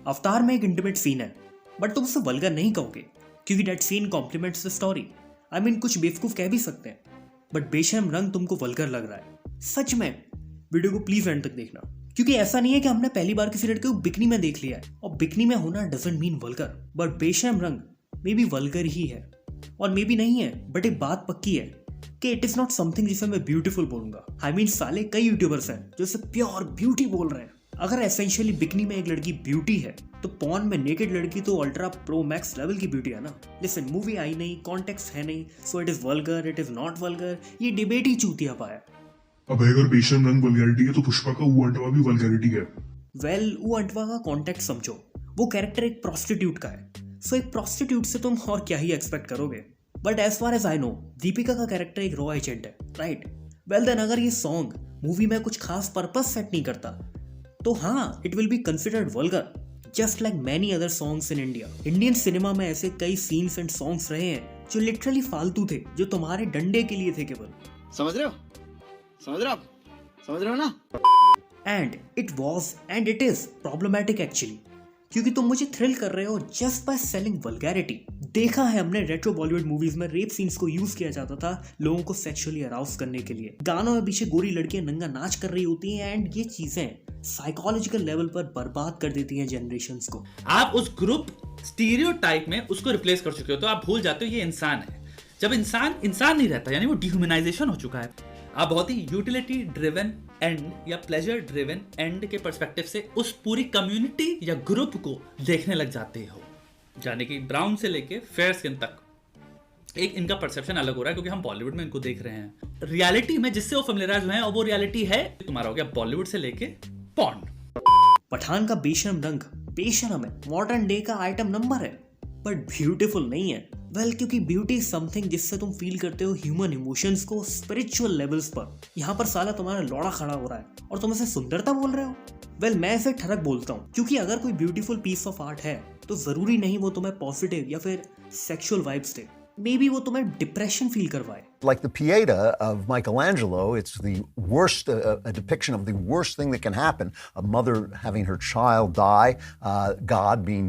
अवतार में एक इंटीमेट सीन है, बट तुम उसे वल्गर नहीं कहोगे क्योंकि that scene compliments the story. I mean कुछ बेवकूफ कह भी सकते हैं, बट बेशर्म रंग तुमको वल्गर लग रहा है। सच में वीडियो को प्लीज एंड तक देखना, क्योंकि ऐसा नहीं है कि हमने पहली बार किसी लड़के को बिकनी में देख लिया है और बिकनी में होना डजंट मीन वल्गर। बट बेशर्म रंग मे बी वल्गर ही है और मे बी नहीं है, बट एक बात पक्की है कि इट इज नॉट समथिंग जिसे मैं ब्यूटीफुल बोलूंगा। आई मीन साले कई यूट्यूबर्स हैं जो इसे प्योर ब्यूटी बोल रहे हैं। अगर एसेंशियली बिकनी में एक लड़की ब्यूटी है तो पॉर्न में नेकेड लड़की तो अल्ट्रा प्रो मैक्स लेवल की ब्यूटी है ना। लिसन, मूवी आई नहीं, कॉन्टेक्स्ट है नहीं, so it is vulgar, it is not vulgar, ये डिबेट ही चूतिया पाया। अब अगर बेशर्म रंग वल्गैरिटी है तो पुष्पा का ऊ अंटवा भी वल्गैरिटी है। वेल, ऊ अंटवा का कॉन्टेक्स्ट समझो, वो कैरेक्टर एक प्रोस्टिट्यूट का है, सो एक प्रोस्टिट्यूट से तुम और क्या ही एक्सपेक्ट करोगे। But as far as I know, Deepika का कैरेक्टर एक रॉ एजेंट है, राइट? वेल देन अगर ये सॉन्ग मूवी में कुछ खास पर्पस सेट नहीं करता तो हाँ, it will be considered vulgar, just like many other songs in India. Indian cinema में ऐसे कई सीन्स एंड सॉन्ग्स रहे हैं जो लिटरली फालतू थे, जो तुम्हारे डंडे के लिए थे केवल। समझ रहे हो? समझ रहे हो ना? And it was and it is problematic actually, क्योंकि तुम मुझे थ्रिल कर रहे हो जस्ट बाय सेलिंग वल्गैरिटी। देखा है हमने रेट्रो बॉलीवुड मूवीज में रेप सीन्स को यूज किया जाता था लोगों को सेक्सुअली अराउज करने के लिए। गानों में पीछे गोरी लड़कियां नंगा नाच कर रही होती हैं एंड ये चीजें साइकोलॉजिकल लेवल पर बर्बाद कर देती हैं जनरेशंस को। आप उस ग्रुप स्टीरियोटाइप में उसको रिप्लेस कर चुके हो, तो आप भूल जाते हो ये इंसान है। जब इंसान नहीं रहता, यानी वो डिह्यूमनाइजेशन हो चुका है। आप बहुत ही यूटिलिटी ड्रिवन एंड या प्लेजर ड्रिवन एंड के पर्सपेक्टिव से उस पूरी कम्युनिटी या ग्रुप को देखने लग जाते हो, यानी कि ब्राउन से लेके फेयर स्किन तक। एक इनका परसेप्शन अलग हो रहा है क्योंकि हम बॉलीवुड में इनको देख रहे हैं। रियलिटी में जिससे वो फेमिलियराइज हुए हैं और वो रियलिटी है तुम्हारा हो गया बॉलीवुड से लेके पॉर्न। पठान का बेशरम रंग बेशरम है, मॉडर्न डे का आइटम नंबर है, बट ब्यूटीफुल नहीं है। वेल, क्योंकि ब्यूटी इज समथिंग जिससे तुम फील करते हो ह्यूमन इमोशंस को स्पिरिचुअल लेवल्स पर। यहाँ पर साला तुम्हारा लौड़ा खड़ा हो रहा है और तुम इसे सुंदरता बोल रहे हो। वेल, मैं इसे ठरक बोलता हूँ, क्योंकि अगर कोई ब्यूटीफुल पीस ऑफ आर्ट है तो जरूरी नहीं वो तुम्हें पॉजिटिव या फिर sexual vibes they, may be वो तुम्हें डिप्रेशन फील करवाए। Like the Pieta of Michelangelo, it's the worst, a depiction of the worst thing that can happen, a mother having her child die, God being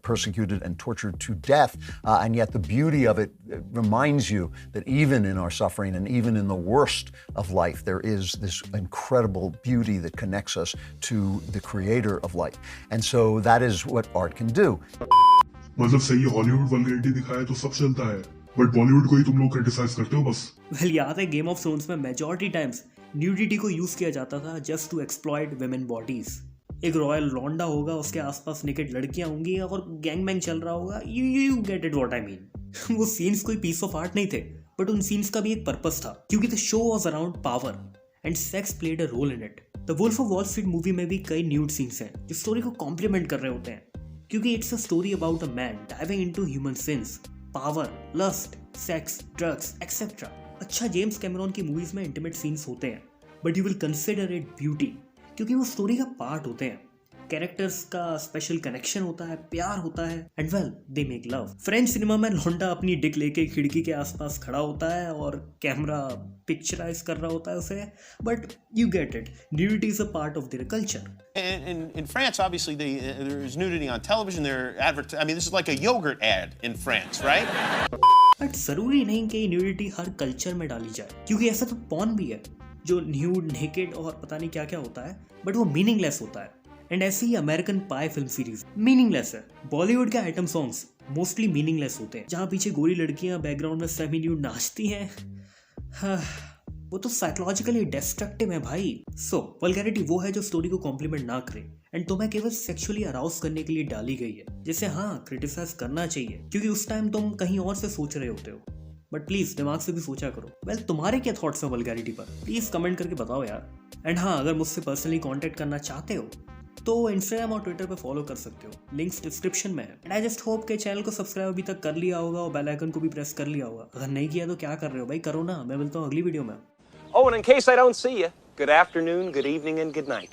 persecuted and tortured to death, and yet the beauty of it reminds you that even in our suffering and even in the worst of life, there is this incredible beauty that connects us to the creator of life. And so that is what art can do. मतलब सही Hollywood vulgarity दिखाया तो सब चलता है, but Bollywood को ही तुम लोग क्रिटिसाइज करते हो बस। वेल, याद है गेम ऑफ थ्रोन्स में मेजॉरिटी टाइम्स न्यूडिटी को यूज किया जाता था just to exploit women bodies. एक रॉयल लॉन्डा होगा, उसके आसपास नेकेड लड़कियां होंगी और गैंग बैंग चल रहा होगा। You get it what I mean. वो सीन्स कोई पीस ऑफ आर्ट नहीं थे, बट उन सीन्स का भी एक पर्पस था, क्योंकि the show was around power and sex played a role in it. The Wolf of Wall Street movie में भी कई न्यूड सीन्स हैं जो स्टोरी को कॉम्प्लीमेंट कर रहे होते हैं, क्योंकि it's a story about a man diving into human sins, power, lust, sex, drugs etcetera. अच्छा, जेम्स कैमरॉन की मूवीज में इंटीमेट सीन्स होते हैं, but you will consider it beauty क्योंकि वो स्टोरी का पार्ट होते हैं। कैरेक्टर्स का स्पेशल कनेक्शन होता है, प्यार होता है, and well they make love. French cinema में लौंडा अपनी डिक लेके खिड़की के आसपास खड़ा होता है और कैमरा पिक्चराइज कर रहा होता है उसे, but you get it, nudity is a part of their culture. In France, obviously, there's nudity on television. This is like a yogurt ad in France, right? But जरूरी नहीं कि न्यूडिटी हर culture में डाली जाए, क्योंकि ऐसा तो पॉर्न भी है जो न्यूड, नेकेड और पता नहीं क्या क्या होता है, बट वो मीनिंगलेस होता है। एंड ऐसे ही अमेरिकन पाई फिल्म सीरीज मीनिंगलेस है। बॉलीवुड के आइटम सॉन्ग्स मोस्टली मीनिंगलेस होते हैं, जहाँ पीछे गोरी लड़कियां बैकग्राउंड में सेमी न्यूड नाचती हैं। वो तो साइकोलॉजिकली डिस्ट्रक्टिव है भाई। सो वल्गैरिटी वो है जो स्टोरी को कॉम्प्लीमेंट ना करे एंड तुम्हें केवल सेक्सुअली अराउज करने के लिए डाली गई है, जिसे हाँ क्रिटिसाइज करना चाहिए, क्योंकि उस टाइम तुम कहीं और से सोच रहे होते हो। बट प्लीज दिमाग से भी सोचा करो। वेल, तुम्हारे क्या थॉट्स हैं वल्गैरिटी पर, प्लीज कमेंट करके बताओ यार। एंड हाँ, अगर मुझसे पर्सनली कांटेक्ट करना चाहते हो तो इंस्टाग्राम और ट्विटर पे फॉलो कर सकते हो, लिंक्स डिस्क्रिप्शन में है। एंड आई जस्ट होप के चैनल को सब्सक्राइब अभी तक कर लिया होगा और बेल आइकन को भी प्रेस कर लिया होगा। अगर नहीं किया तो क्या कर रहे हो भाई, करो ना। मैं मिलता हूँ अगली वीडियो में। Oh, and in case I don't see you, good afternoon, good evening, and good night.